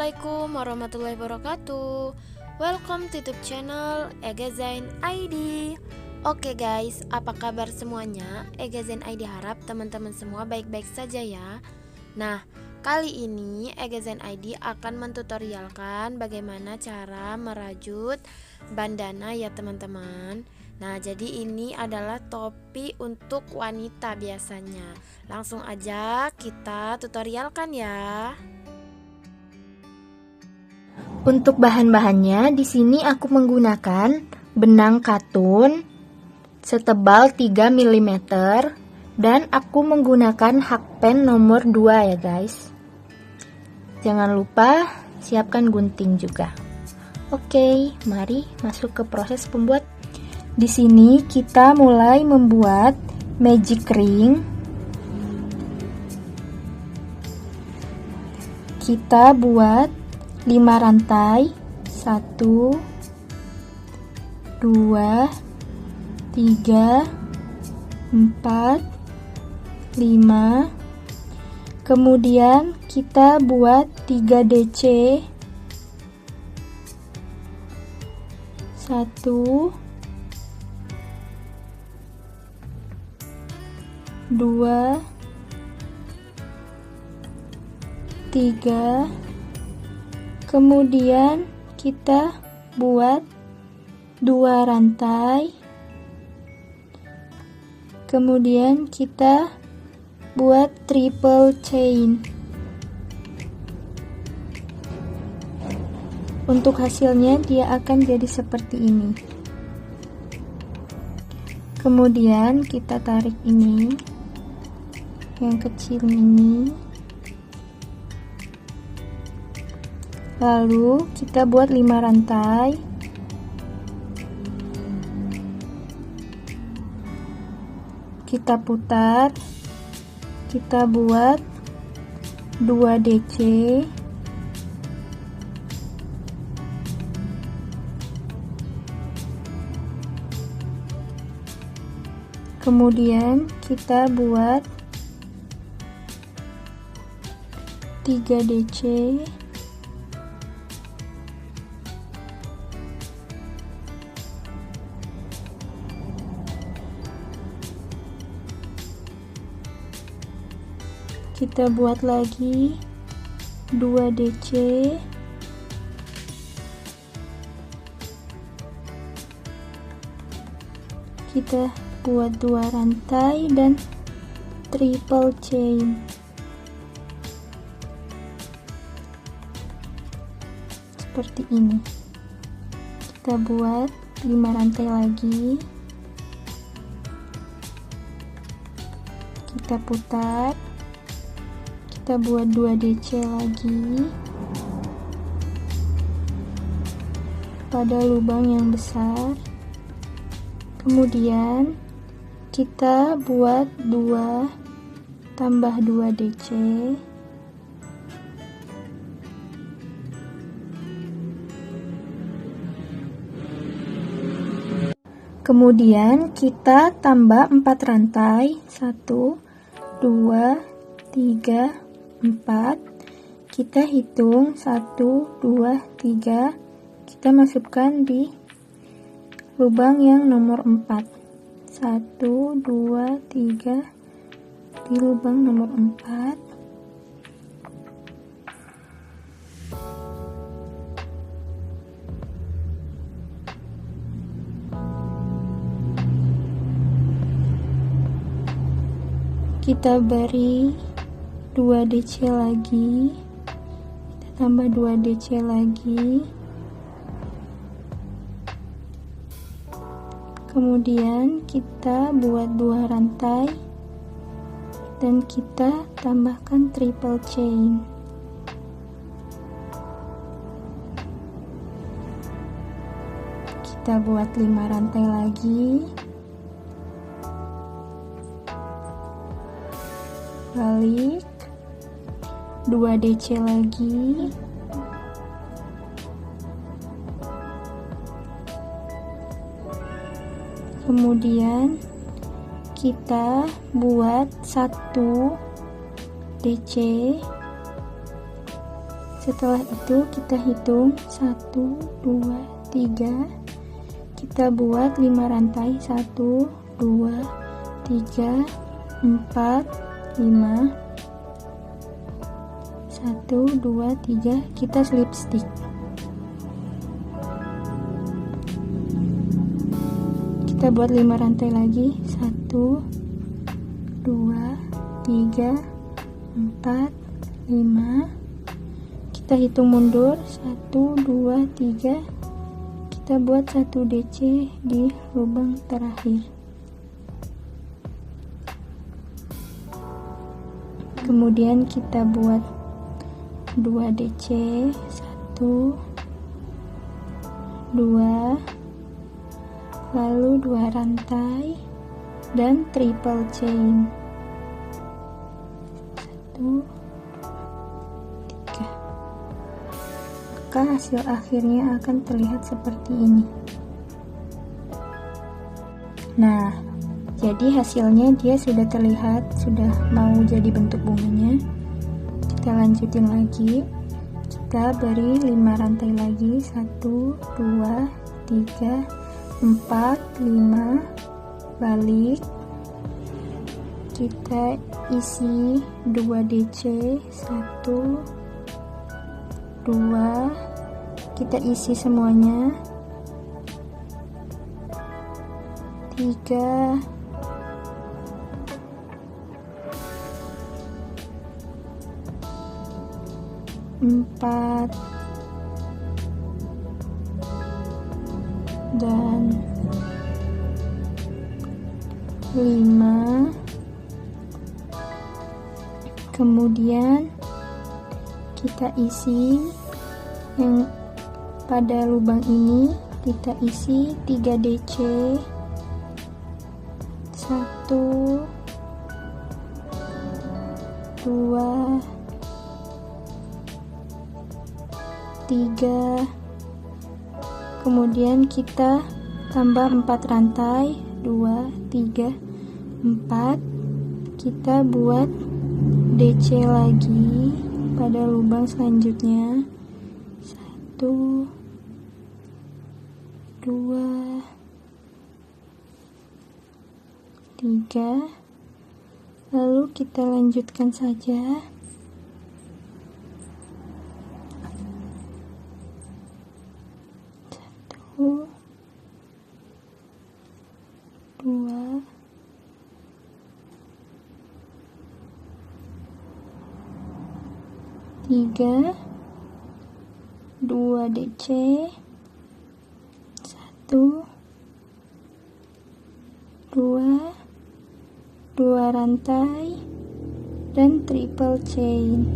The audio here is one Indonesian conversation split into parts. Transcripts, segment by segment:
Assalamualaikum warahmatullahi wabarakatuh. Welcome to YouTube channel Egazain ID. Oke guys, apa kabar semuanya? Egazain ID harap teman-teman semua baik-baik saja ya. Nah, kali ini Egazain ID akan mentutorialkan bagaimana cara merajut bandana ya teman-teman. Nah, jadi ini adalah topi untuk wanita biasanya. Langsung aja kita tutorialkan ya. Untuk bahan-bahannya, di sini aku menggunakan benang katun setebal 3 mm dan aku menggunakan hakpen nomor 2 ya guys. Jangan lupa siapkan gunting juga. Oke, mari masuk ke proses pembuat. Di sini kita mulai membuat magic ring. Kita buat 5 rantai, 1 2 3 4 5. Kemudian kita buat 3 DC, 1 2 3. Kemudian kita buat 2 rantai. Kemudian kita buat triple chain. Untuk hasilnya dia akan jadi seperti ini. Kemudian kita tarik ini, yang kecil ini. Lalu kita buat 5 rantai. Kita putar. Kita buat 2 DC. Kemudian kita buat 3 DC. Kita buat lagi 2 DC. Kita buat 2 rantai dan triple chain. Seperti ini. Kita buat 5 rantai lagi. Kita putar. Kita buat 2 DC lagi pada lubang yang besar. Kemudian kita buat 2 tambah 2 DC. Kemudian kita tambah 4 rantai. 1 2 3 4. Kita hitung 1 2 3. Kita masukkan di lubang yang nomor 4. 1 2 3 di lubang nomor 4. Kita beri 2 DC lagi. Kita tambah 2 DC lagi. Kemudian kita buat 2 rantai dan kita tambahkan triple chain. Kita buat 5 rantai lagi. Balik 2 DC lagi. Kemudian kita buat 1 DC Setelah itu kita hitung 1, 2, 3. Kita buat 5 rantai. 1, 2, 3, 4, 5. 1, 2, 3. Kita slip stitch. Kita buat 5 rantai lagi. 1, 2, 3, 4, 5. Kita hitung mundur. 1, 2, 3. Kita buat 1 DC di lubang terakhir. Kemudian kita buat 2 DC. 1, 2, lalu 2 rantai dan triple chain. 1, 3. Maka hasil akhirnya akan terlihat seperti ini. Nah, jadi hasilnya dia sudah terlihat, sudah mau jadi bentuk bunganya. Kita lanjutin lagi. Kita beri 5 rantai lagi. 1, 2, 3, 4, 5. Balik. Kita isi 2 DC. 1, 2. Kita isi semuanya. 3, 4, dan 5. Kemudian kita isi yang pada lubang ini, kita isi 3 DC. 1, 2, 3. Kemudian kita tambah 4 rantai. 2, 3, 4. Kita buat DC lagi pada lubang selanjutnya. 1, 2, 3. Lalu kita lanjutkan saja. 1, 2, 3, 2 DC, 1, 2, 2 rantai dan triple chain.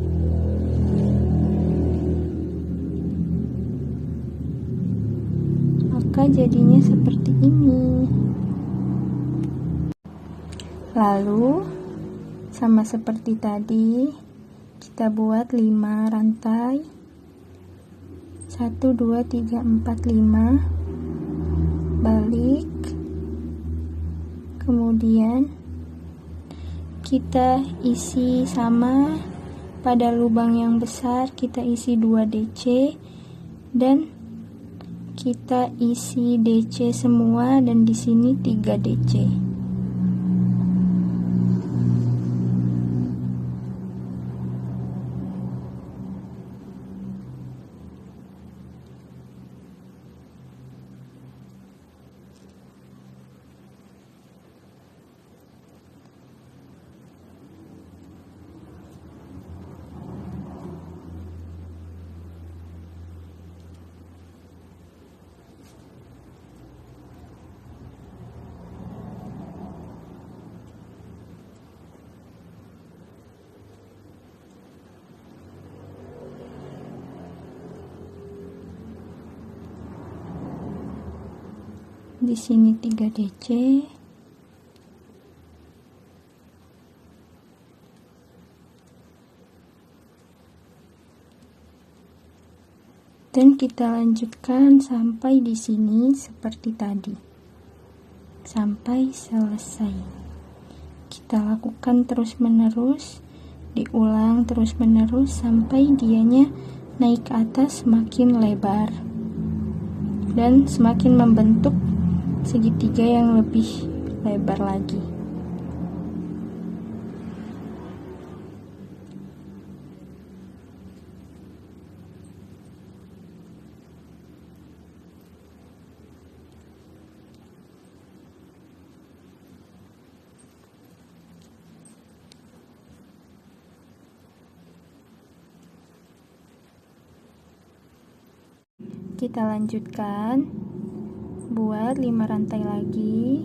Maka jadinya seperti ini. Lalu sama seperti tadi, kita buat 5 rantai. 1, 2, 3, 4, 5. Balik. Kemudian kita isi sama pada lubang yang besar, kita isi 2 DC dan kita isi DC semua, dan di sini 3 DC. Di sini 3 DC. Dan kita lanjutkan sampai di sini seperti tadi. Sampai selesai. Kita lakukan terus-menerus, diulang terus-menerus sampai dianya naik ke atas semakin lebar dan semakin membentuk segitiga yang lebih lebar lagi. Kita lanjutkan, buat 5 rantai lagi,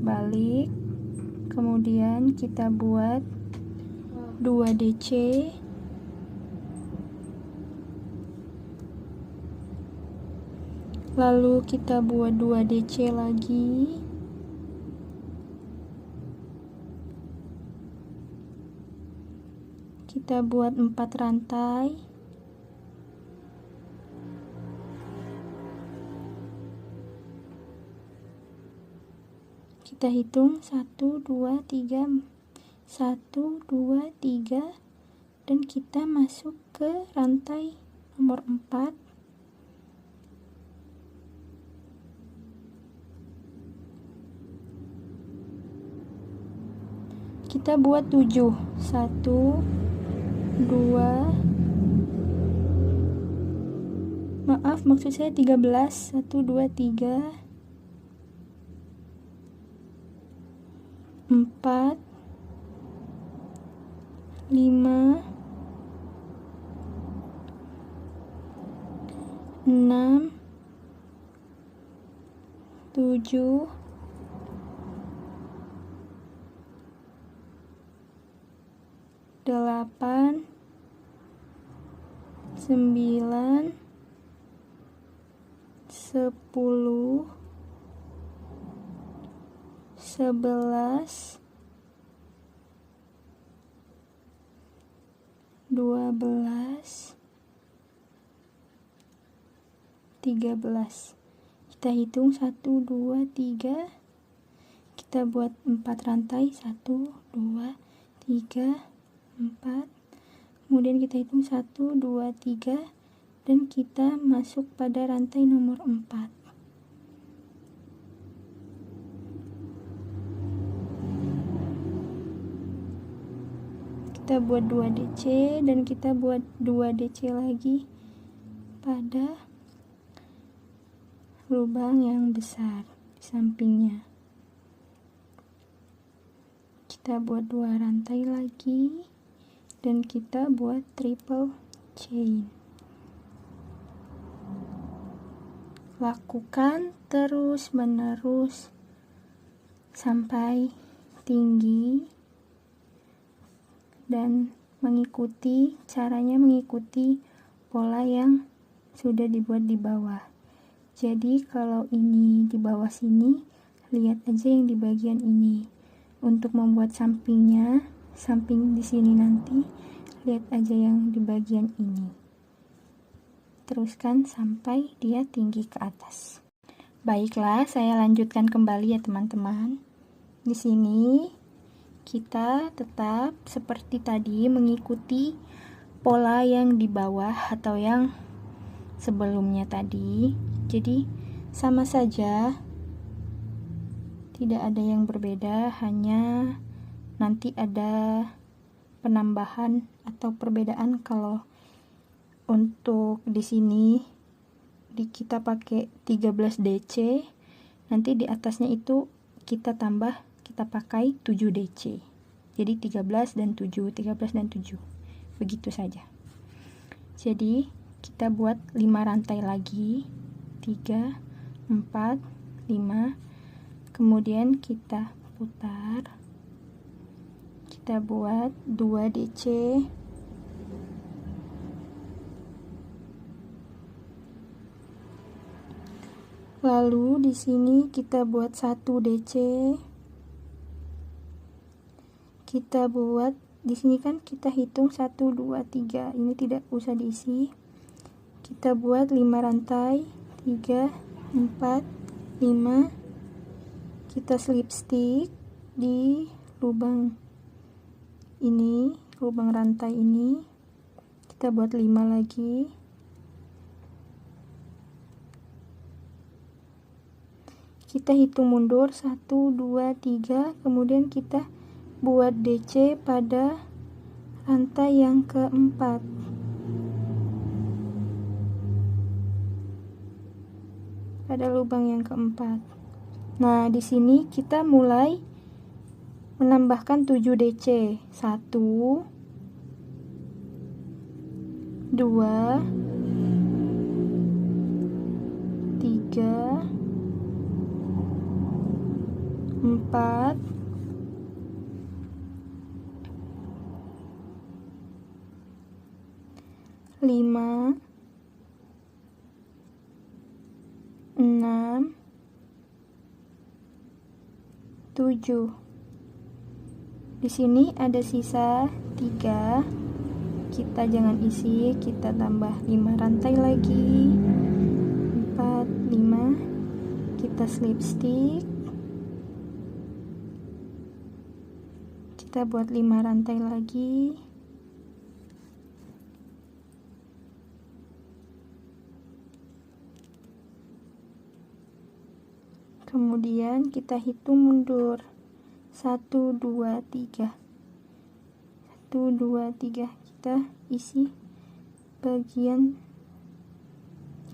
balik, kemudian kita buat 2 DC, lalu kita buat 2 DC lagi, kita buat 4 rantai, kita hitung 1, 2, 3, 1, 2, 3, dan kita masuk ke rantai nomor 4. Kita buat 7, 1, 2, maaf maksud saya 13, 1, 2, 3, 4, 5, 6, 7, 8, 9, 10, 11, 12, 13. Kita hitung 1, 2, 3. Kita buat 4 rantai, 1, 2, 3, 4. Kemudian kita hitung 1, 2, 3, dan kita masuk pada rantai nomor 4. Kita buat 2 DC dan kita buat 2 DC lagi pada lubang yang besar di sampingnya. Kita buat 2 rantai lagi dan kita buat triple chain. Lakukan terus menerus sampai tinggi dan caranya mengikuti pola yang sudah dibuat di bawah. Jadi kalau ini di bawah sini, lihat aja yang di bagian ini. Untuk membuat sampingnya, samping di sini nanti, lihat aja yang di bagian ini. Teruskan sampai dia tinggi ke atas. Baiklah, saya lanjutkan kembali ya teman-teman. Di sini kita tetap seperti tadi mengikuti pola yang di bawah atau yang sebelumnya tadi. Jadi sama saja, tidak ada yang berbeda, hanya nanti ada penambahan atau perbedaan. Kalau untuk di sini kita pakai 13 DC, nanti di atasnya itu kita pakai 7 DC. Jadi 13 dan 7, 13 dan 7. Begitu saja. Jadi kita buat 5 rantai lagi. 3, 4, 5. Kemudian kita putar. Kita buat 2 DC. Lalu di sini kita buat 1 DC. Kita buat di sini kan kita hitung 1, 2, 3. Ini tidak usah diisi. Kita buat 5 rantai. 3, 4, 5. Kita slip stick di lubang ini, lubang rantai ini. Kita buat 5 lagi. Kita hitung mundur 1, 2, 3, kemudian kita buat DC pada rantai yang keempat. Pada lubang yang keempat. Nah, di sini kita mulai menambahkan 7 DC. 1, 2, 3, 4, 5, 6, 7. Di sini ada sisa 3. Kita jangan isi, kita tambah 5 rantai lagi. 4, 5. Kita slip stick. Kita buat 5 rantai lagi. Kemudian kita hitung mundur. 1, 2, 3. 1, 2, 3. Kita isi bagian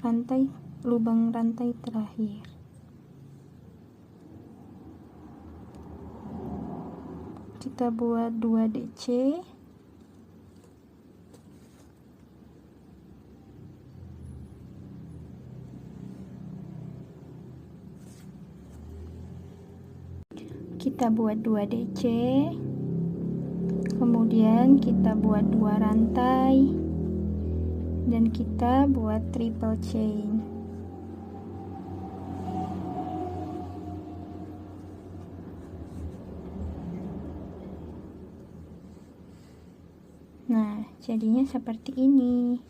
rantai, lubang rantai terakhir. Kita buat 2 DC. Kita buat 2 DC. Kemudian kita buat 2 rantai dan kita buat triple chain. Nah, jadinya seperti ini.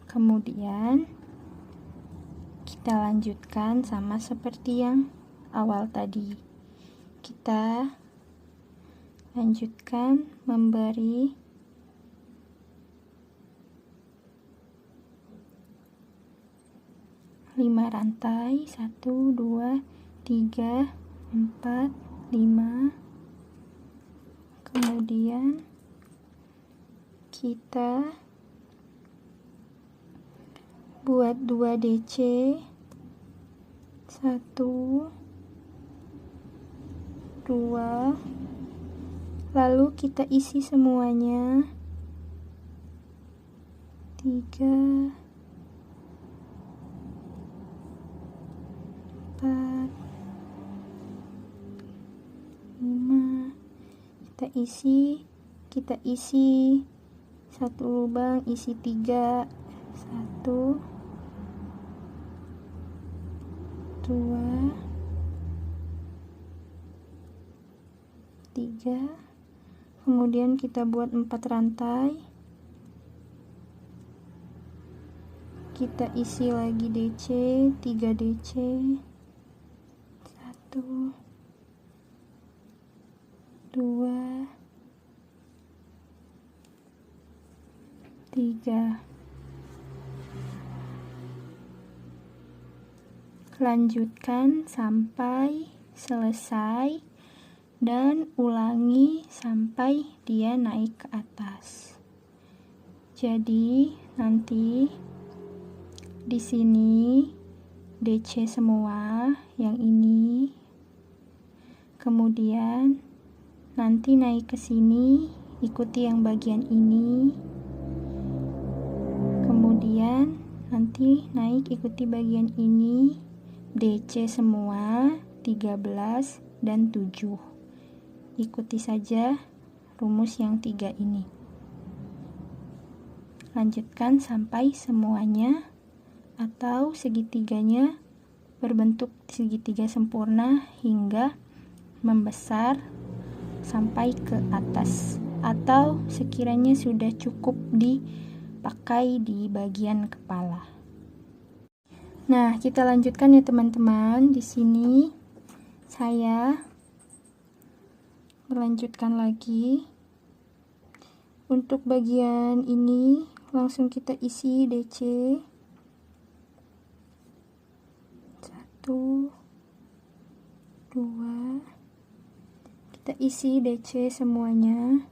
Kemudian kita lanjutkan sama seperti yang awal tadi. Kita lanjutkan memberi lima rantai. 1, 2, 3, 4, 5. Kemudian kita buat 2 DC. 1, 2, lalu kita isi semuanya. 3, 4, 5. Kita isi satu lubang, isi 3. 1, 2, 3. Kemudian kita buat 4 rantai. Kita isi lagi DC, 3 DC. 1, 2, 3. Lanjutkan sampai selesai dan ulangi sampai dia naik ke atas. Jadi nanti di sini DC semua yang ini. Kemudian nanti naik ke sini, ikuti yang bagian ini. Kemudian nanti naik ikuti bagian ini. DC semua 13 dan 7. Ikuti saja rumus yang 3 ini. Lanjutkan sampai semuanya atau segitiganya berbentuk segitiga sempurna hingga membesar sampai ke atas, atau sekiranya sudah cukup dipakai di bagian kepala. Nah, kita lanjutkan ya teman-teman. Di sini saya melanjutkan lagi. Untuk bagian ini langsung kita isi DC. 1 2, kita isi DC semuanya.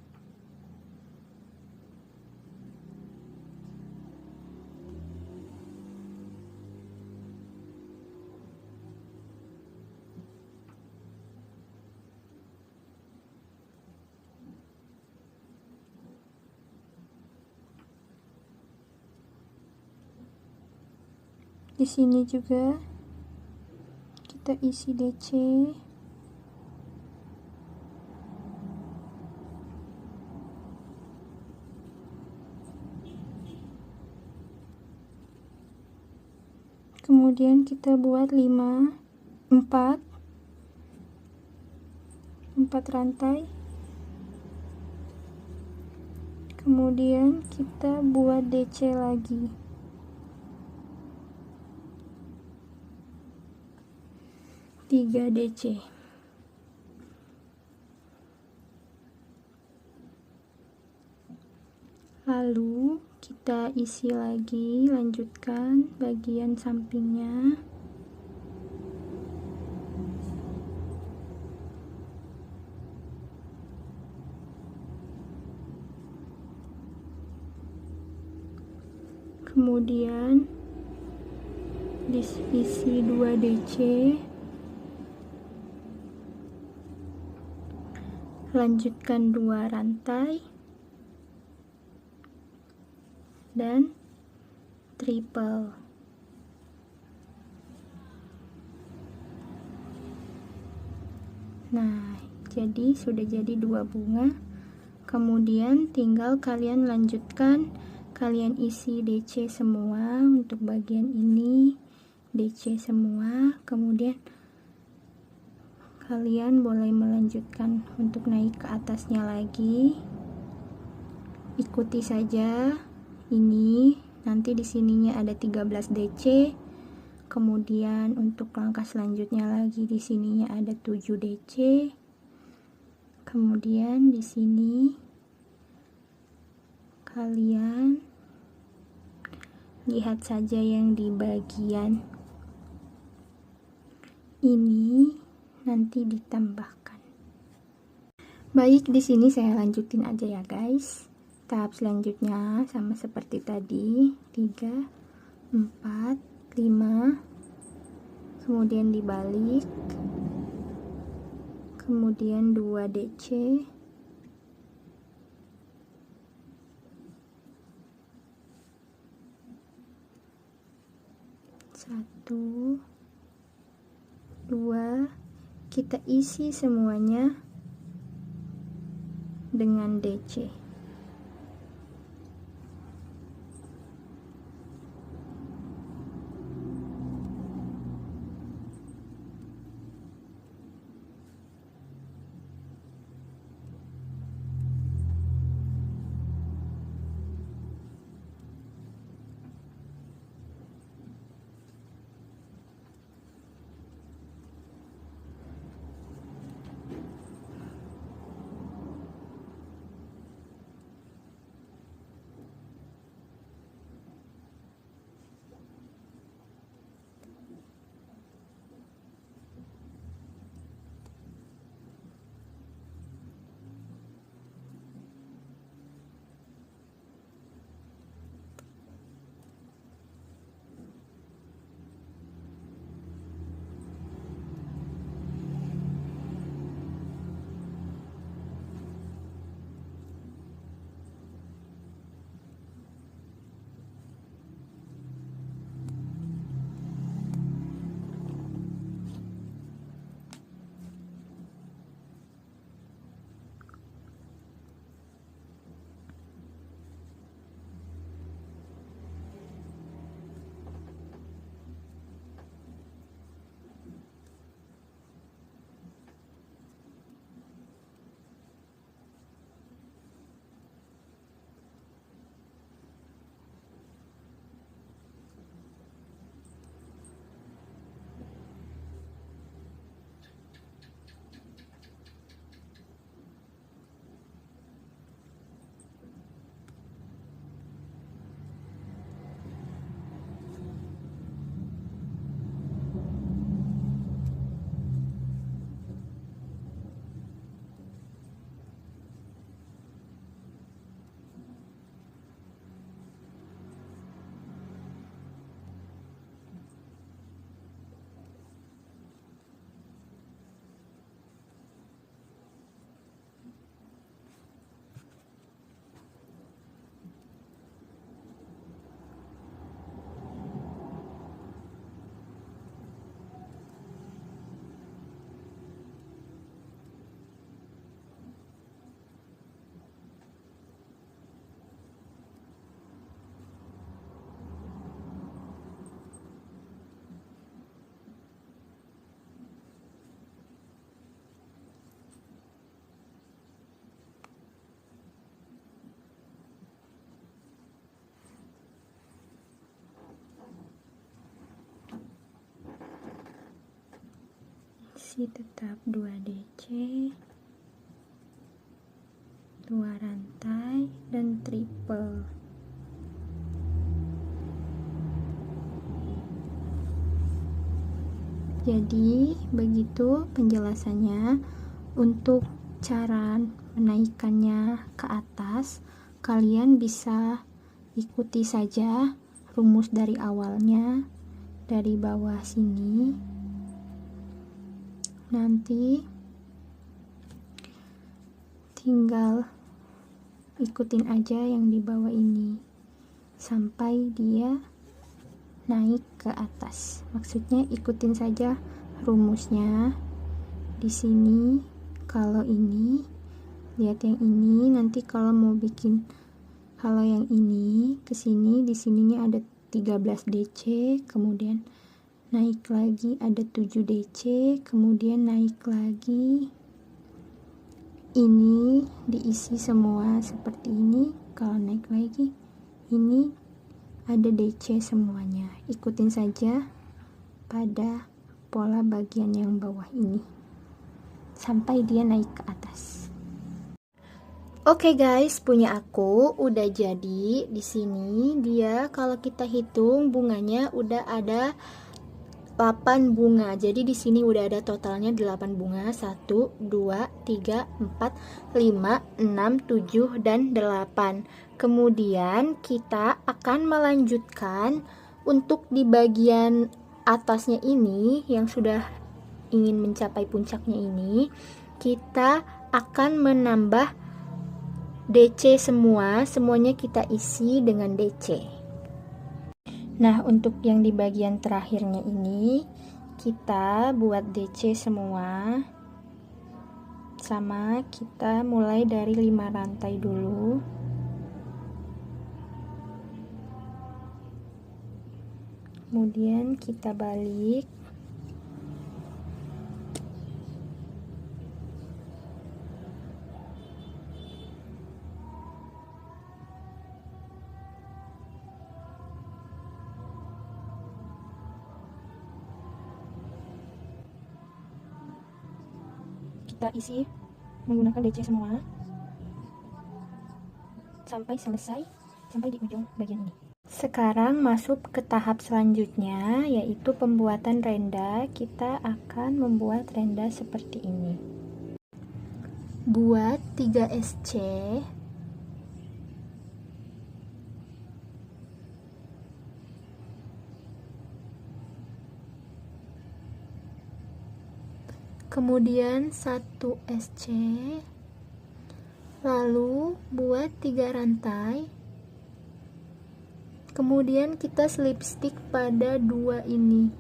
Di sini juga kita isi DC. Kemudian kita buat 4 rantai. Kemudian kita buat DC lagi. Tiga DC. Lalu kita isi lagi, lanjutkan bagian sampingnya. Kemudian diisi 2 DC. Lanjutkan 2 rantai dan triple. Nah, sudah jadi 2 bunga. Kemudian tinggal kalian lanjutkan, kalian isi DC semua untuk bagian ini, DC semua. Kemudian kalian boleh melanjutkan untuk naik ke atasnya lagi. Ikuti saja ini. Nanti di sininya ada 13 DC. Kemudian untuk langkah selanjutnya lagi di sininya ada 7 DC. Kemudian di sini kalian lihat saja yang di bagian ini nanti ditambahkan. Baik, di sini saya lanjutin aja ya guys. Tahap selanjutnya sama seperti tadi, 3 4 5, kemudian dibalik, kemudian 2 DC, satu, 2, kita isi semuanya dengan DC. isi tetap 2 DC, 2 rantai, dan triple. Jadi begitu penjelasannya. Untuk cara menaikkannya ke atas, kalian bisa ikuti saja rumus dari awalnya, dari bawah sini. Nanti tinggal ikutin aja yang di bawah ini sampai dia naik ke atas. Maksudnya ikutin saja rumusnya. Di sini kalau ini, lihat yang ini, nanti kalau mau bikin kalau yang ini ke sini, di sininya ada 13 DC, kemudian naik lagi ada 7 DC, kemudian naik lagi. Ini diisi semua seperti ini. Kalau naik lagi, ini ada DC semuanya. Ikutin saja pada pola bagian yang bawah ini sampai dia naik ke atas. Oke guys, punya aku udah jadi. Di sini dia kalau kita hitung bunganya udah ada 8 bunga. Jadi di sini udah ada totalnya 8 bunga. 1 2 3 4 5 6 7 dan 8. Kemudian kita akan melanjutkan untuk di bagian atasnya ini yang sudah ingin mencapai puncaknya ini, kita akan menambah DC semuanya kita isi dengan DC. Nah, untuk yang di bagian terakhirnya ini kita buat DC semua. Sama, kita mulai dari 5 rantai dulu. Kemudian kita balik. Kita isi menggunakan DC semua sampai selesai, sampai di ujung bagian ini. Sekarang masuk ke tahap selanjutnya, yaitu pembuatan renda. Kita akan membuat renda seperti ini. Buat 3 SC, kemudian 1 SC, lalu buat 3 rantai, kemudian kita slip stick pada 2 ini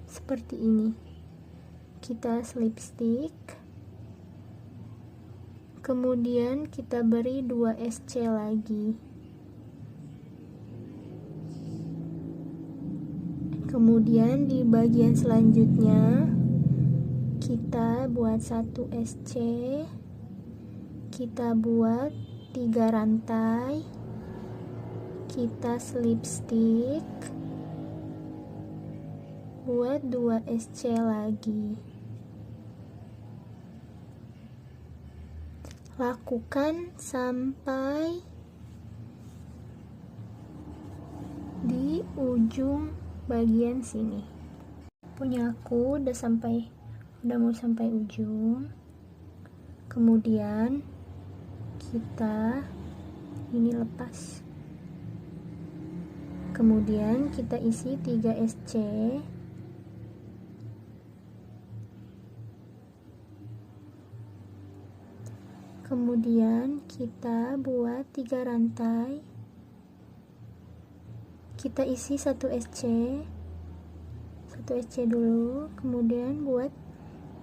seperti ini. Kita slip stick, kemudian kita beri 2 SC lagi, kemudian di bagian selanjutnya kita buat 1 SC, kita buat 3 rantai, kita slip stick, buat 2 SC lagi. Lakukan sampai di ujung bagian sini. Punya aku udah mau sampai ujung. Kemudian kita ini lepas, kemudian kita isi 3 SC, kemudian kita buat 3 rantai, kita isi 1 SC dulu, kemudian buat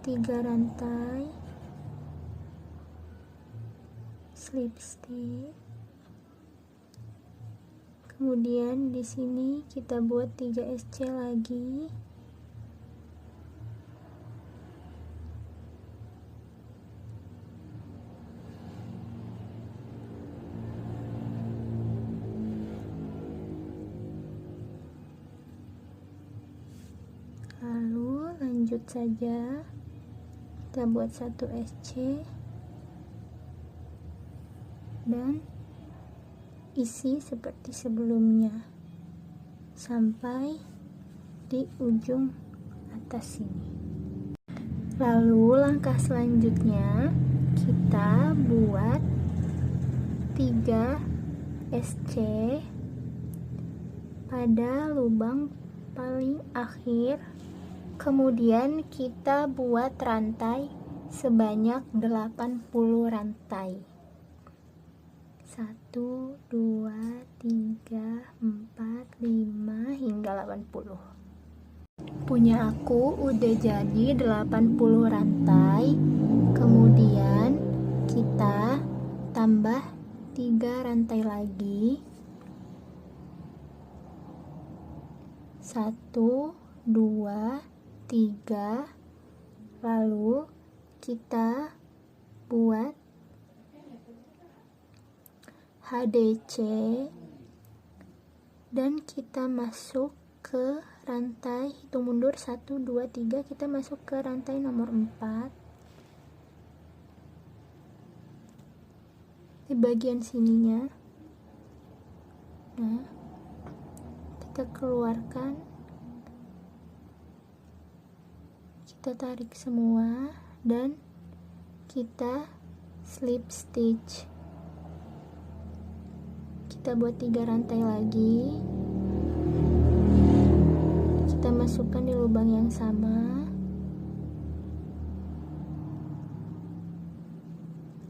3 rantai, slip stick, kemudian di sini kita buat 3 SC lagi, lalu lanjut saja. Kita buat 1 SC dan isi seperti sebelumnya sampai di ujung atas sini. Lalu langkah selanjutnya kita buat 3 SC pada lubang paling akhir. Kemudian kita buat rantai sebanyak 80 rantai. 1, 2, 3, 4, 5 hingga 80. Punya aku udah jadi 80 rantai. Kemudian kita tambah 3 rantai lagi. 1, 2, 3. Lalu kita buat HDC dan kita masuk ke rantai, hitung mundur 1, 2, 3, kita masuk ke rantai nomor 4 di bagian sininya. Nah, kita keluarkan, kita tarik semua dan kita slip stitch. Kita buat 3 rantai lagi, kita masukkan di lubang yang sama,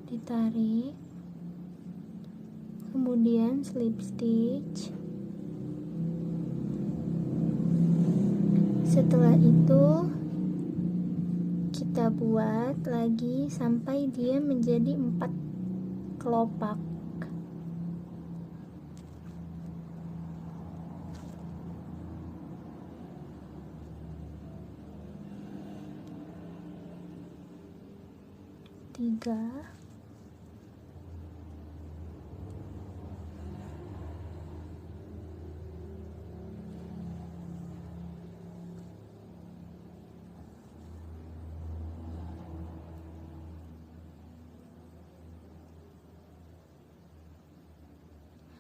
ditarik, kemudian slip stitch. Setelah itu kita buat lagi sampai dia menjadi 4 kelopak. Tiga,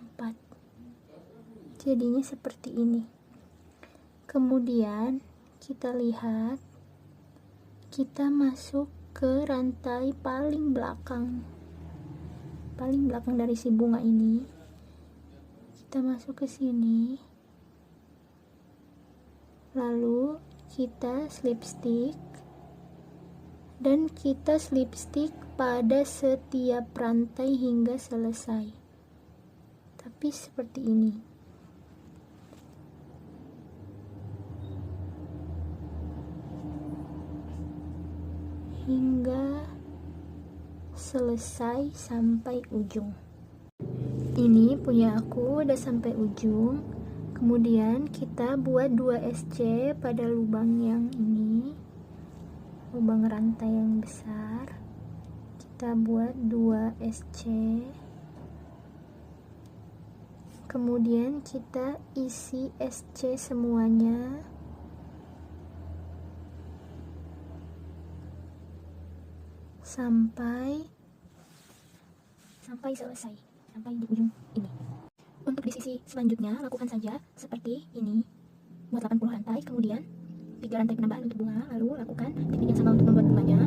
empat. Jadinya seperti ini. Kemudian kita lihat, kita masuk ke rantai paling belakang dari si bunga ini. Kita masuk ke sini, lalu kita slip stick dan kita slip stick pada setiap rantai hingga selesai. Tapi seperti ini. Hingga selesai sampai ujung. Ini punya aku udah sampai ujung. Kemudian kita buat 2 SC pada lubang yang ini, lubang rantai yang besar. Kita buat 2 SC, kemudian kita isi SC semuanya. Sampai selesai, sampai di ujung ini. Untuk di sisi selanjutnya lakukan saja seperti ini. Buat 80 rantai, kemudian 3 rantai penambahan untuk bunga, lalu lakukan teknik yang sama untuk membuat bunganya.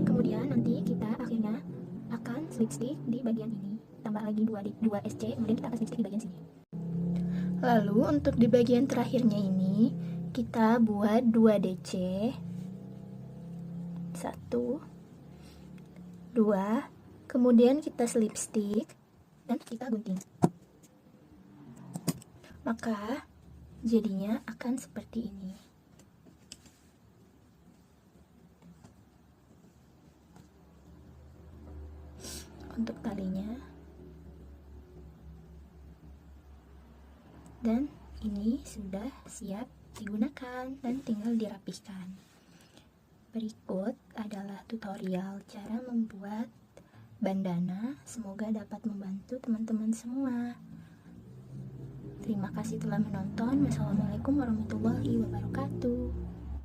Kemudian nanti kita akhirnya akan slip stick di bagian ini. Tambah lagi 2 SC, kemudian kita akan slip stick di bagian sini. Lalu untuk di bagian terakhirnya ini kita buat 2 DC. 1, 2, kemudian kita slip stick dan kita gunting. Maka jadinya akan seperti ini. Untuk talinya, dan ini sudah siap digunakan dan tinggal dirapihkan. Berikut adalah tutorial cara membuat bandana. Semoga dapat membantu teman-teman semua. Terima kasih telah menonton. Wassalamualaikum warahmatullahi wabarakatuh.